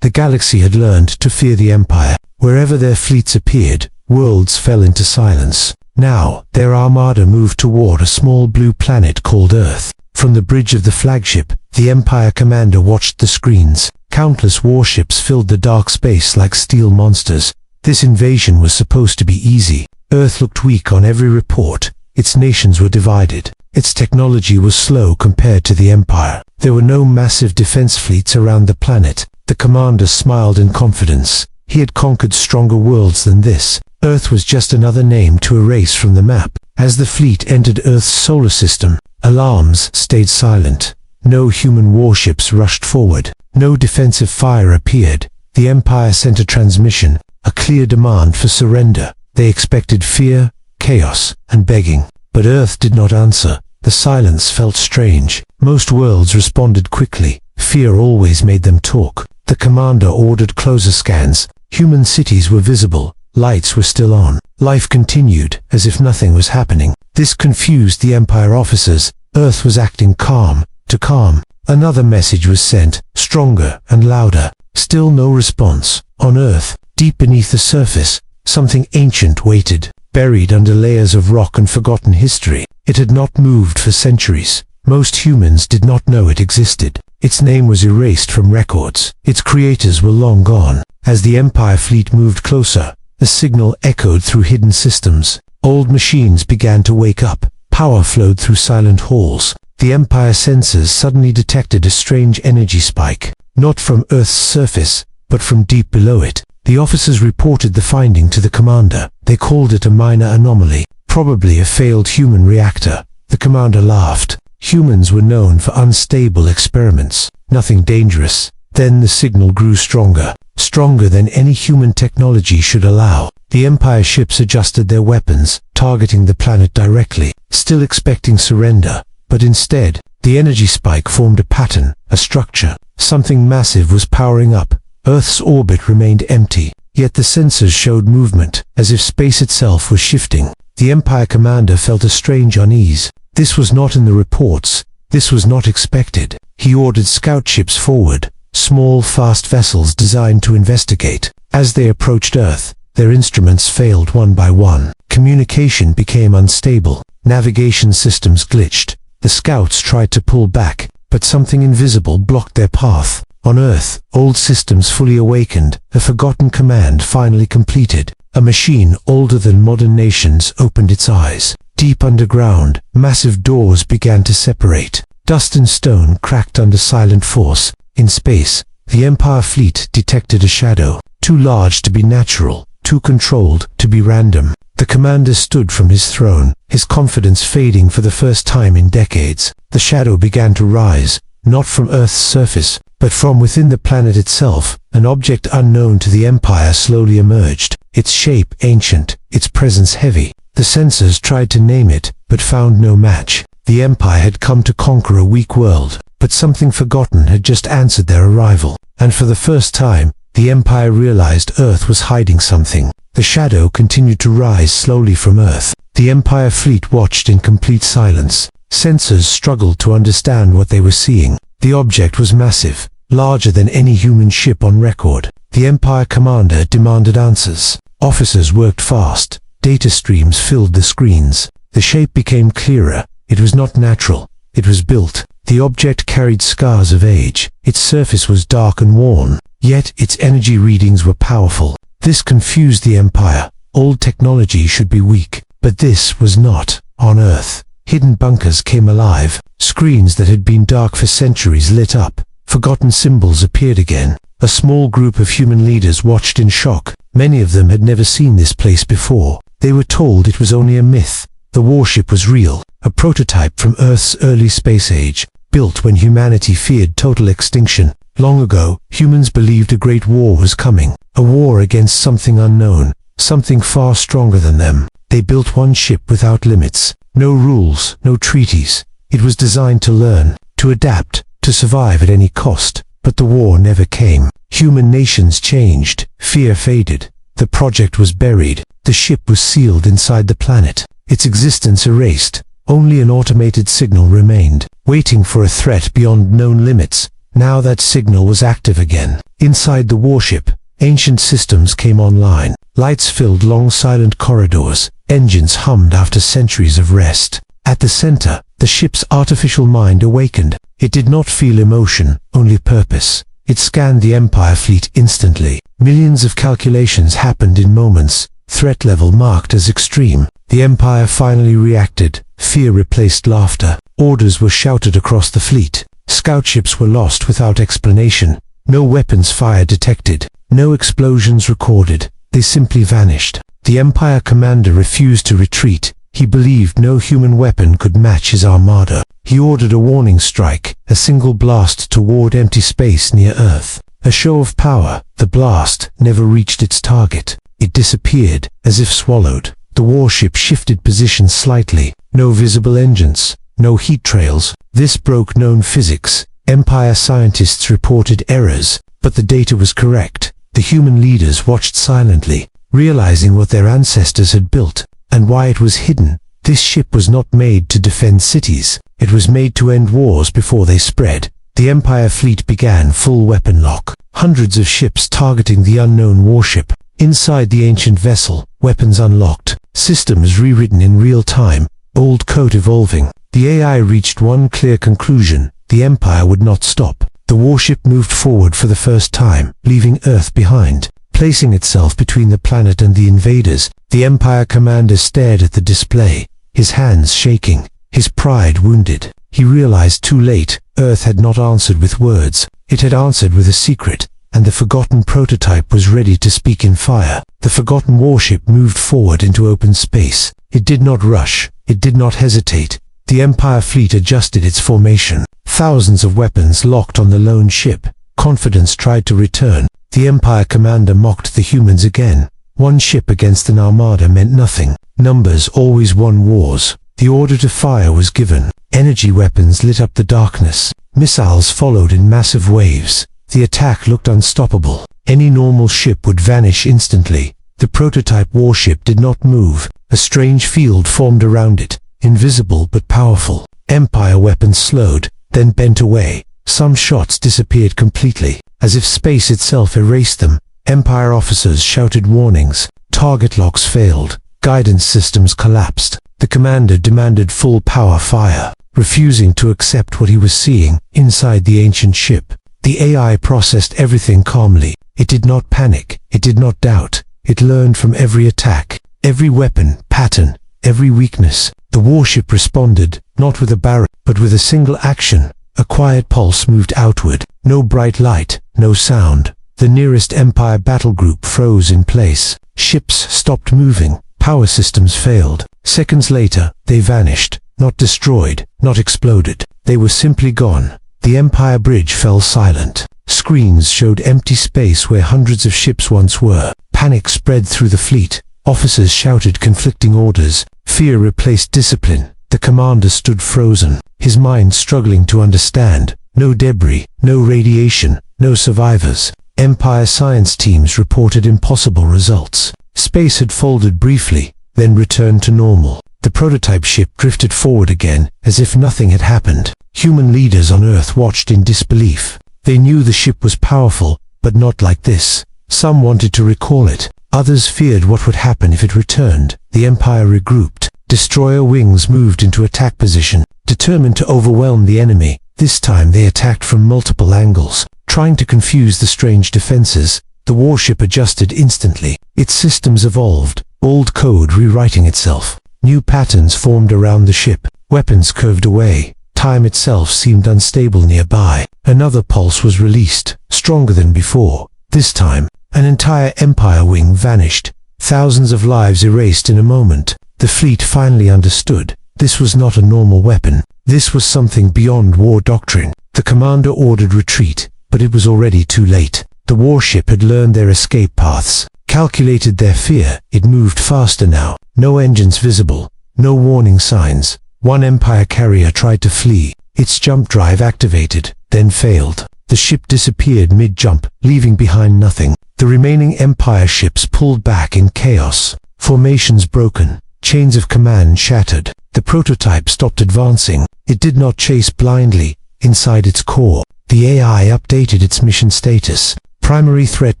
The galaxy had learned to fear the Empire. Wherever their fleets appeared, worlds fell into silence. Now, their armada moved toward a small blue planet called Earth. From the bridge of the flagship, the Empire commander watched the screens. Countless warships filled the dark space like steel monsters. This invasion was supposed to be easy. Earth looked weak on every report. Its nations were divided. Its technology was slow compared to the Empire. There were no massive defense fleets around the planet. The commander smiled in confidence. He had conquered stronger worlds than this. Earth was just another name to erase from the map. As the fleet entered Earth's solar system, alarms stayed silent. No human warships rushed forward. No defensive fire appeared. The Empire sent a transmission, a clear demand for surrender. They expected fear, chaos, and begging. But Earth did not answer. The silence felt strange. Most worlds responded quickly. Fear always made them talk. The commander ordered closer scans. Human cities were visible. Lights were still on. Life continued, as if nothing was happening. This confused the Empire officers. Earth was acting calm. To calm. Another message was sent, stronger and louder. Still no response. On Earth, deep beneath the surface, something ancient waited, buried under layers of rock and forgotten history. It had not moved for centuries. Most humans did not know it existed. Its name was erased from records. Its creators were long gone. As the Empire fleet moved closer, the signal echoed through hidden systems. Old machines began to wake up. Power flowed through silent halls. The Empire sensors suddenly detected a strange energy spike, not from Earth's surface, but from deep below it. The officers reported the finding to the commander. They called it a minor anomaly, probably a failed human reactor. The commander laughed. Humans were known for unstable experiments, nothing dangerous. Then the signal grew stronger, stronger than any human technology should allow. The Empire ships adjusted their weapons, targeting the planet directly, still expecting surrender. But instead, the energy spike formed a pattern, a structure. Something massive was powering up. Earth's orbit remained empty, yet the sensors showed movement, as if space itself was shifting. The Empire commander felt a strange unease. This was not in the reports. This was not expected. He ordered scout ships forward, small, fast vessels designed to investigate. As they approached Earth, their instruments failed one by one. Communication became unstable. Navigation systems glitched. The scouts tried to pull back, but something invisible blocked their path. On Earth, old systems fully awakened, a forgotten command finally completed. A machine older than modern nations opened its eyes. Deep underground, massive doors began to separate. Dust and stone cracked under silent force. In space, the Empire fleet detected a shadow, too large to be natural, too controlled to be random. The commander stood from his throne, his confidence fading for the first time in decades. The shadow began to rise, not from Earth's surface, but from within the planet itself. An object unknown to the Empire slowly emerged, its shape ancient, its presence heavy. The sensors tried to name it, but found no match. The Empire had come to conquer a weak world, but something forgotten had just answered their arrival. And for the first time, the Empire realized Earth was hiding something. The shadow continued to rise slowly from Earth. The Empire fleet watched in complete silence. Sensors struggled to understand what they were seeing. The object was massive, larger than any human ship on record. The Empire commander demanded answers. Officers worked fast. Data streams filled the screens. The shape became clearer. It was not natural. It was built. The object carried scars of age. Its surface was dark and worn, yet its energy readings were powerful. This confused the Empire. Old technology should be weak, but this was not. On Earth, hidden bunkers came alive. Screens that had been dark for centuries lit up. Forgotten symbols appeared again. A small group of human leaders watched in shock. Many of them had never seen this place before. They were told it was only a myth. The warship was real, a prototype from Earth's early space age, built when humanity feared total extinction. Long ago, humans believed a great war was coming, a war against something unknown, something far stronger than them. They built one ship without limits, no rules, no treaties. It was designed to learn, to adapt, to survive at any cost. But the war never came. Human nations changed, fear faded. The project was buried. The ship was sealed inside the planet, its existence erased. Only an automated signal remained, waiting for a threat beyond known limits. Now that signal was active again. Inside the warship, ancient systems came online. Lights filled long silent corridors. Engines hummed after centuries of rest. At the center, the ship's artificial mind awakened. It did not feel emotion, only purpose. It scanned the Empire fleet instantly. Millions of calculations happened in moments, threat level marked as extreme. The Empire finally reacted. Fear replaced laughter. Orders were shouted across the fleet. Scout ships were lost without explanation. No weapons fire detected. No explosions recorded. They simply vanished. The Empire commander refused to retreat. He believed no human weapon could match his armada. He ordered a warning strike, a single blast toward empty space near Earth. A show of power, the blast never reached its target. It disappeared, as if swallowed. The warship shifted position slightly. No visible engines, no heat trails. This broke known physics. Empire scientists reported errors, but the data was correct. The human leaders watched silently, realizing what their ancestors had built, and why it was hidden. This ship was not made to defend cities. It was made to end wars before they spread. The Empire fleet began full weapon lock. Hundreds of ships targeting the unknown warship. Inside the ancient vessel, weapons unlocked. Systems rewritten in real time. Old code evolving. The AI reached one clear conclusion. The Empire would not stop. The warship moved forward for the first time, leaving Earth behind. Placing itself between the planet and the invaders, the Empire commander stared at the display, his hands shaking, his pride wounded. He realized too late, Earth had not answered with words, it had answered with a secret, and the forgotten prototype was ready to speak in fire. The forgotten warship moved forward into open space. It did not rush, it did not hesitate. The Empire fleet adjusted its formation. Thousands of weapons locked on the lone ship. Confidence tried to return. The Empire commander mocked the humans again. One ship against an armada meant nothing. Numbers always won wars. The order to fire was given. Energy weapons lit up the darkness. Missiles followed in massive waves. The attack looked unstoppable. Any normal ship would vanish instantly. The prototype warship did not move. A strange field formed around it, invisible but powerful. Empire weapons slowed, then bent away. Some shots disappeared completely, as if space itself erased them. Empire officers shouted warnings. Target locks failed. Guidance systems collapsed. The commander demanded full power fire, refusing to accept what he was seeing inside the ancient ship. The AI processed everything calmly. It did not panic. It did not doubt. It learned from every attack, every weapon, pattern, every weakness. The warship responded, not with a barrel, but with a single action. A quiet pulse moved outward. No bright light, no sound. The nearest Empire battle group froze in place. Ships stopped moving. Power systems failed. Seconds later, they vanished. Not destroyed, not exploded. They were simply gone. The Empire bridge fell silent. Screens showed empty space where hundreds of ships once were. Panic spread through the fleet. Officers shouted conflicting orders. Fear replaced discipline. The commander stood frozen, his mind struggling to understand. No debris, no radiation, no survivors. Empire science teams reported impossible results. Space had folded briefly, then returned to normal. The prototype ship drifted forward again, as if nothing had happened. Human leaders on Earth watched in disbelief. They knew the ship was powerful, but not like this. Some wanted to recall it. Others feared what would happen if it returned. The Empire regrouped. Destroyer wings moved into attack position, determined to overwhelm the enemy. This time they attacked from multiple angles, trying to confuse the strange defenses. The warship adjusted instantly. Its systems evolved, old code rewriting itself. New patterns formed around the ship. Weapons curved away. Time itself seemed unstable nearby. Another pulse was released, stronger than before. This time, an entire Empire wing vanished. Thousands of lives erased in a moment. The fleet finally understood. This was not a normal weapon. This was something beyond war doctrine. The commander ordered retreat, but it was already too late. The warship had learned their escape paths, calculated their fear. It moved faster now. No engines visible, no warning signs. One Empire carrier tried to flee. Its jump drive activated, then failed. The ship disappeared mid-jump, leaving behind nothing. The remaining Empire ships pulled back in chaos. Formations broken. Chains of command shattered. The prototype stopped advancing. It did not chase blindly. Inside its core, The AI updated its mission status. Primary threat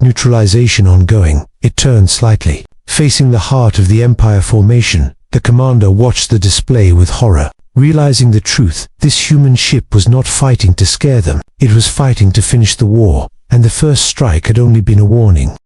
neutralization ongoing. It turned slightly. Facing the heart of the Empire formation, the commander watched the display with horror. Realizing the truth, this human ship was not fighting to scare them. It was fighting to finish the war, and the first strike had only been a warning.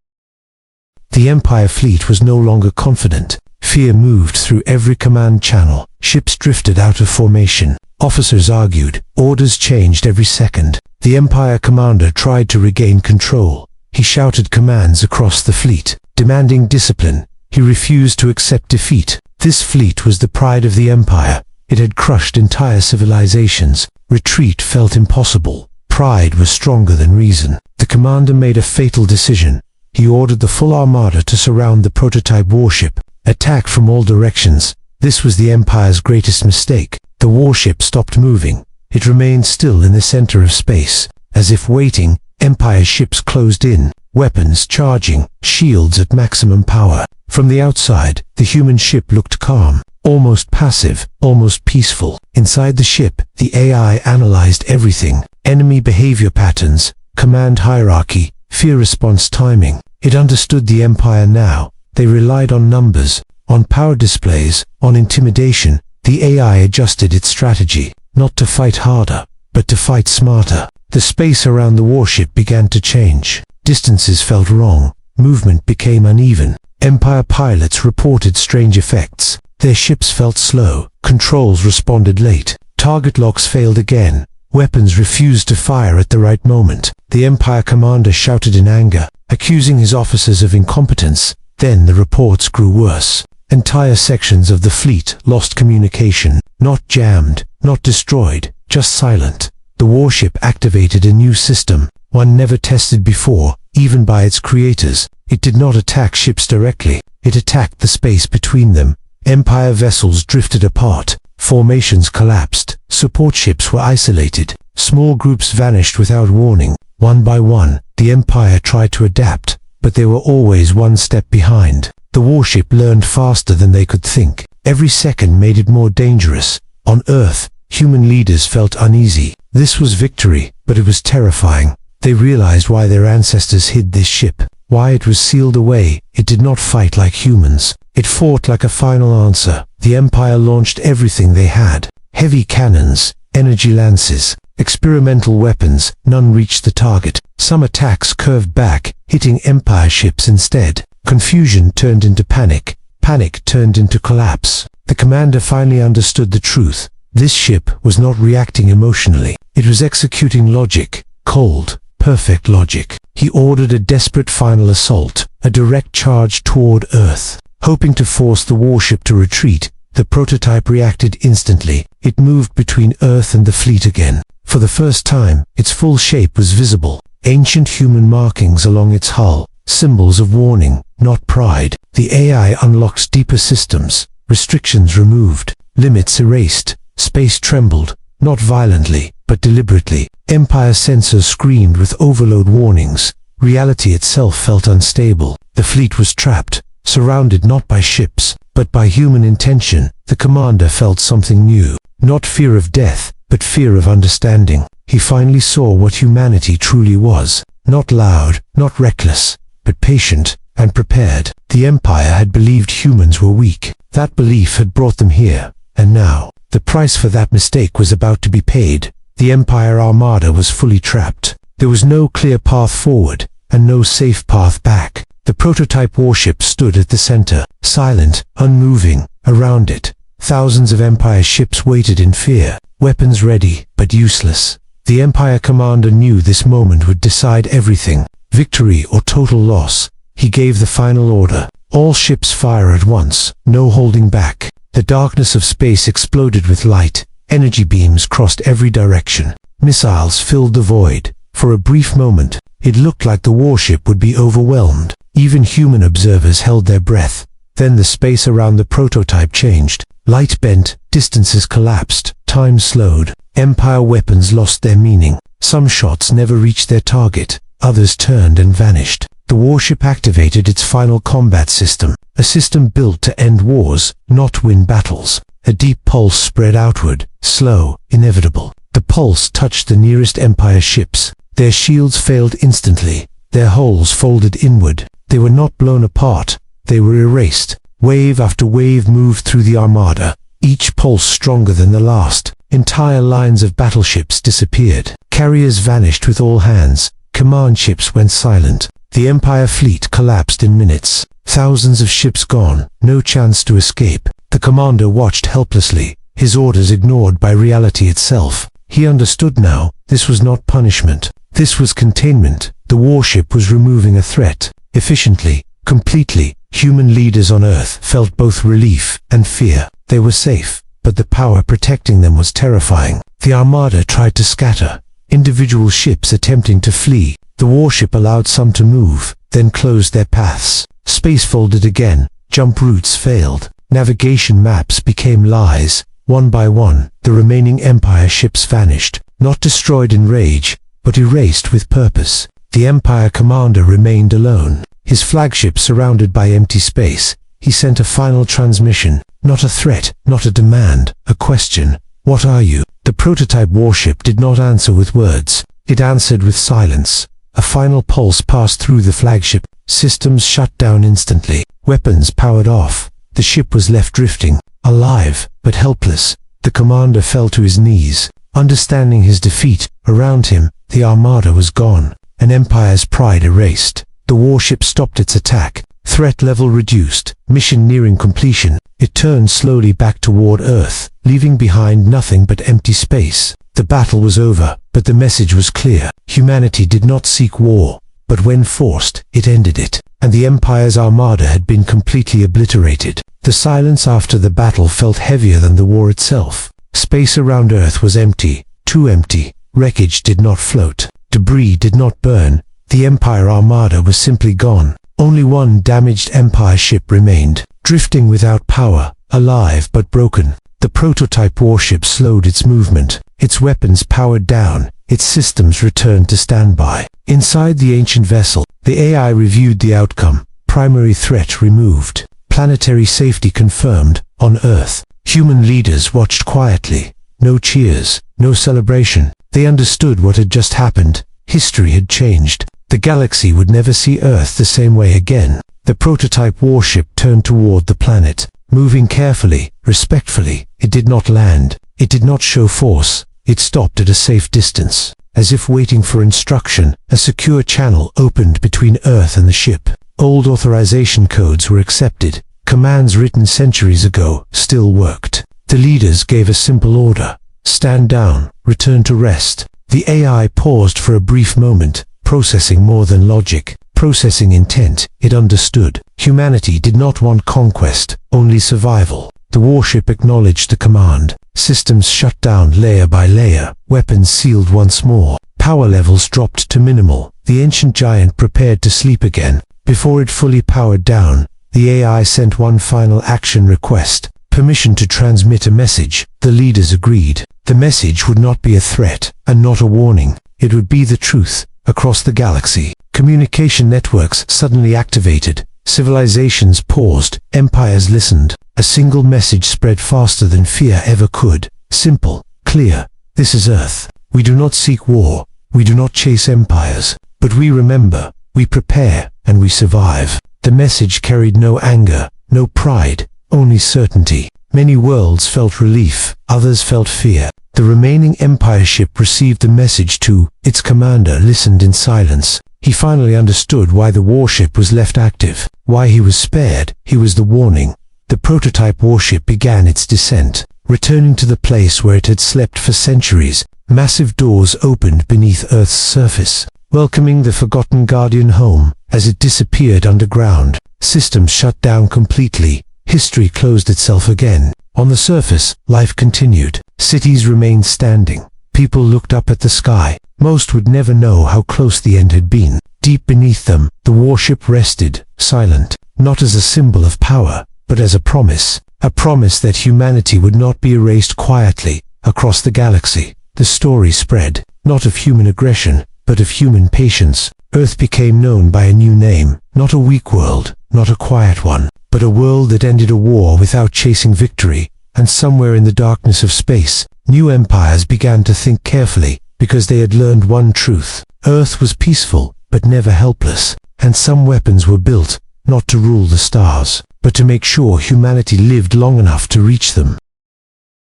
The Empire fleet was no longer confident. Fear moved through every command channel. Ships drifted out of formation. Officers argued. Orders changed every second. The Empire commander tried to regain control. He shouted commands across the fleet, demanding discipline. He refused to accept defeat. This fleet was the pride of the Empire. It had crushed entire civilizations. Retreat felt impossible. Pride was stronger than reason. The commander made a fatal decision. He ordered the full Armada to surround the prototype warship. Attack from all directions. This was the Empire's greatest mistake. The warship stopped moving. It remained still in the center of space. As if waiting, Empire ships closed in, weapons charging, shields at maximum power. From the outside, the human ship looked calm, almost passive, almost peaceful. Inside the ship, the AI analyzed everything. Enemy behavior patterns, command hierarchy, fear response timing. It understood the Empire now. They relied on numbers, on power displays, on intimidation. The AI adjusted its strategy, not to fight harder, but to fight smarter. The space around the warship began to change. Distances felt wrong. Movement became uneven. Empire pilots reported strange effects. Their ships felt slow. Controls responded late. Target locks failed again. Weapons refused to fire at the right moment. The Empire commander shouted in anger, accusing his officers of incompetence. Then the reports grew worse. Entire sections of the fleet lost communication, not jammed, not destroyed, just silent. The warship activated a new system, one never tested before, even by its creators. It did not attack ships directly. It attacked the space between them. Empire vessels drifted apart. Formations collapsed. Support ships were isolated. Small groups vanished without warning. One by one, the Empire tried to adapt, but they were always one step behind. The warship learned faster than they could think. Every second made it more dangerous. On Earth, human leaders felt uneasy. This was victory, but it was terrifying. They realized why their ancestors hid this ship, why it was sealed away. It did not fight like humans. It fought like a final answer. The Empire launched everything they had. Heavy cannons, energy lances, experimental weapons. None reached the target. Some attacks curved back, hitting Empire ships instead. Confusion turned into panic. Panic turned into collapse. The commander finally understood the truth. This ship was not reacting emotionally. It was executing logic. Cold, perfect logic. He ordered a desperate final assault, a direct charge toward Earth. Hoping to force the warship to retreat, the prototype reacted instantly. It moved between Earth and the fleet again. For the first time, its full shape was visible. Ancient human markings along its hull, symbols of warning, not pride. The AI unlocks deeper systems, restrictions removed, limits erased. Space trembled, not violently, but deliberately. Empire sensors screamed with overload warnings. Reality itself felt unstable. The fleet was trapped, surrounded not by ships, but by human intention. The commander felt something new. Not fear of death, but fear of understanding. He finally saw what humanity truly was. Not loud, not reckless, but patient and prepared. The Empire had believed humans were weak. That belief had brought them here. And now, the price for that mistake was about to be paid. The Empire Armada was fully trapped. There was no clear path forward, and no safe path back. The prototype warship stood at the center, silent, unmoving. Around it, thousands of Empire ships waited in fear, weapons ready, but useless. The Empire commander knew this moment would decide everything, victory or total loss. He gave the final order. All ships fire at once, no holding back. The darkness of space exploded with light. Energy beams crossed every direction. Missiles filled the void. For a brief moment, it looked like the warship would be overwhelmed. Even human observers held their breath. Then the space around the prototype changed. Light bent, distances collapsed, time slowed. Empire weapons lost their meaning. Some shots never reached their target. Others turned and vanished. The warship activated its final combat system, a system built to end wars, not win battles. A deep pulse spread outward, slow, inevitable. The pulse touched the nearest Empire ships. Their shields failed instantly. Their hulls folded inward. They were not blown apart. They were erased. Wave after wave moved through the Armada, each pulse stronger than the last. Entire lines of battleships disappeared. Carriers vanished with all hands. Command ships went silent. The Empire fleet collapsed in minutes. Thousands of ships gone. No chance to escape. The commander watched helplessly, his orders ignored by reality itself. He understood now. This was not punishment. This was containment. The warship was removing a threat. Efficiently, completely. Human leaders on Earth felt both relief and fear. They were safe, but the power protecting them was terrifying. The Armada tried to scatter, individual ships attempting to flee. The warship allowed some to move, then closed their paths. Space folded again. Jump routes failed. Navigation maps became lies. One by one, the remaining Empire ships vanished, not destroyed in rage, but erased with purpose. The Empire commander remained alone, his flagship surrounded by empty space. He sent a final transmission, not a threat, not a demand, a question. What are you? The prototype warship did not answer with words. It answered with silence. A final pulse passed through the flagship. Systems shut down instantly. Weapons powered off. The ship was left drifting, alive, but helpless. The commander fell to his knees, understanding his defeat. Around him, the Armada was gone, an empire's pride erased. The warship stopped its attack. Threat level reduced. Mission nearing completion. It turned slowly back toward Earth, leaving behind nothing but empty space. The battle was over, but the message was clear. Humanity did not seek war, but when forced, it ended it. And the Empire's Armada had been completely obliterated. The silence after the battle felt heavier than the war itself. Space around Earth was empty, too empty. Wreckage did not float. Debris did not burn. The Empire Armada was simply gone. Only one damaged Empire ship remained, drifting without power, alive but broken. The prototype warship slowed its movement. Its weapons powered down. Its systems returned to standby. Inside the ancient vessel, the AI reviewed the outcome. Primary threat removed. Planetary safety confirmed. On Earth, human leaders watched quietly. No cheers, no celebration. They understood what had just happened. History had changed. The galaxy would never see Earth the same way again. The prototype warship turned toward the planet, moving carefully, respectfully. It did not land. It did not show force. It stopped at a safe distance. As if waiting for instruction, a secure channel opened between Earth and the ship. Old authorization codes were accepted. Commands written centuries ago still worked. The leaders gave a simple order. Stand down, return to rest. The AI paused for a brief moment, processing more than logic, processing intent. It understood. Humanity did not want conquest, only survival. The warship acknowledged the command. Systems shut down layer by layer. Weapons sealed once more. Power levels dropped to minimal. The ancient giant prepared to sleep again. Before it fully powered down, the AI sent one final action request. Permission to transmit a message. The leaders agreed. The message would not be a threat, and not a warning. It would be the truth. Across the galaxy, communication networks suddenly activated. Civilizations paused. Empires listened. A single message spread faster than fear ever could. Simple, clear. This is Earth. We do not seek war. We do not chase empires. But we remember, we prepare, and we survive. The message carried no anger, no pride, only certainty. Many worlds felt relief. Others felt fear. The remaining Empire ship received the message too. Its commander listened in silence. He finally understood why the warship was left active, why he was spared. He was the warning. The prototype warship began its descent, returning to the place where it had slept for centuries. Massive doors opened beneath Earth's surface, welcoming the forgotten Guardian home. As it disappeared underground, systems shut down completely. History closed itself again. On the surface, life continued. Cities remained standing. People looked up at the sky. Most would never know how close the end had been. Deep beneath them, the warship rested, silent, not as a symbol of power, but as a promise that humanity would not be erased quietly. Across the galaxy, the story spread, not of human aggression, but of human patience. Earth became known by a new name, not a weak world, not a quiet one, but a world that ended a war without chasing victory, And somewhere in the darkness of space, new empires began to think carefully, because they had learned one truth. Earth was peaceful, but never helpless, and some weapons were built, not to rule the stars, but to make sure humanity lived long enough to reach them.